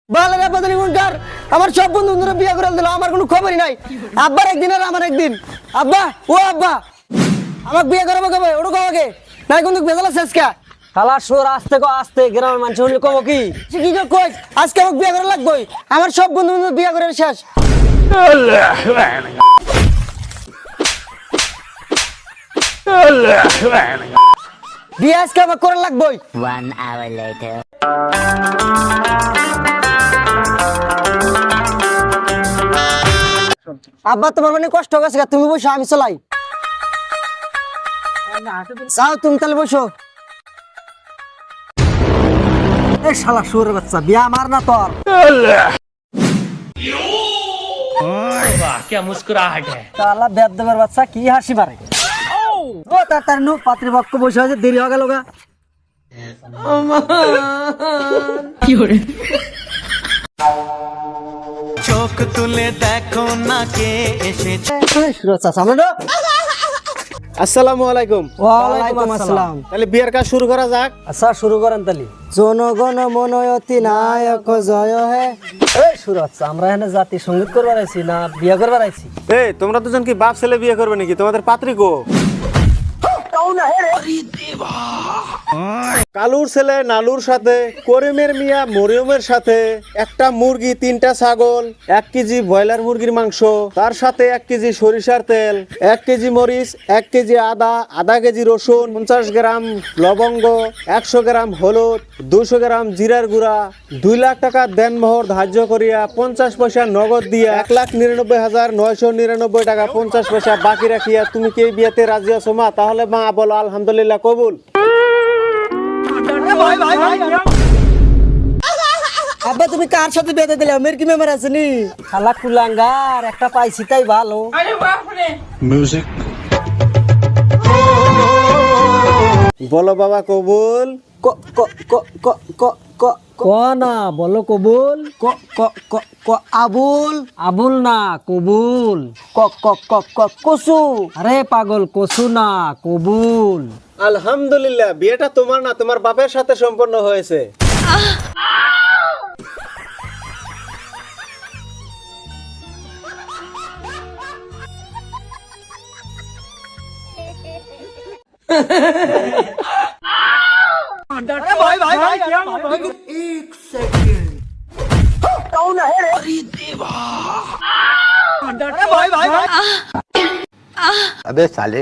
বালের আব্বা জানি কোনকার আমার সব বন্ধুরা বিয়ে করে দিল, আমার কোনো খবরই নাই। আব্বার একদিন আর আমার একদিন। আব্বা ও আব্বা আমাকে বিয়ে করাবো কবে? ওটা কবে নাই কিন্তু বেজালা শেষ কা শালা সুর আস্তে কো আস্তে, গ্রামের মানুষ শুনলে কব কি কি যে কই আজকে আমাকে বিয়ে করা লাগবেই। আমার সব বন্ধু বিয়ে করে শেষ। বিয়ে আজকে আমাকে করা লাগবেই। 1 hour later. আব্বা তোমার মানে কষ্ট হয়ে গেছে, তুমি বসো আমি চলাই। যাও তুমি তাহলে বসো। এ শালা সুরের বাচ্চা, বিয়া আমার না তোর। वाह क्या मुस्कुराहट है। শালা বেদবের বাচ্চা কি হাসি মারে। ও তাড়াতাড়ি নো, পাত্রীপক্ষ বসে আছে, দেরি হয়ে গেল গা। চোখ তুলে দেখো না কে এসেছে। সুরজ চাচা আমরা না। আসসালামু আলাইকুম। ওয়ালাইকুম আসসালাম। তাহলে বিয়ের কাজ শুরু করা যাক। আচ্ছা শুরু করেন তালি। জনগণ মনয়তি নায়ক জয় হে। এই সুরজ, আমরা এখানে জাতি সঙ্গীত করবার আইছি না বিয়া করবার আইছি? এই তোমরা দুজন কি বাপ ছেলে বিয়ে করবে নাকি? তোমাদের পাত্রী কো? কালুর ছেলে নালুর সাথে, করিমের মিয়া মরিয়মের সাথে, একটা মুরগি, 3টা ছাগল, 1 কেজি ব্রয়লার মুরগির মাংস, তার সাথে 1 কেজি সরিষার তেল, 1 কেজি মরিচ, 1 কেজি আদা, আধা কেজি রসুন, 50 গ্রাম লবঙ্গ, 100 গ্রাম হলুদ, 200 গ্রাম জিরার গুঁড়া, 2 লাখ টাকা দেনমোহর ধার্য করিয়া 50 পয়সা নগদ দিয়া 1,99,999 টাকা 50 পয়সা বাকি রাখিয়া তুমি কি এই বিয়েতে রাজি আছো মা? তাহলে মা বলো আলহামদুলিল্লাহ কবুল। আব্বা তুমি কার সাথে বিয়ে দিলে? আমার কি মেম্বার আছে নি? শালা কুলাঙ্গার, একটা পাইছি তাই ভালো। বলো বাবা কবুল। ক ক ক ক ক ক ক না বলো কবুল। ক ক ক ক আবুল। আবুল না কবুল। ক ক ক ক কসু। আরে পাগল, কসু না কবুল। আলহামদুলিল্লাহ বিয়েটা তোমার না, তোমার বাপের সাথে সম্পন্ন হয়েছে। अबे साले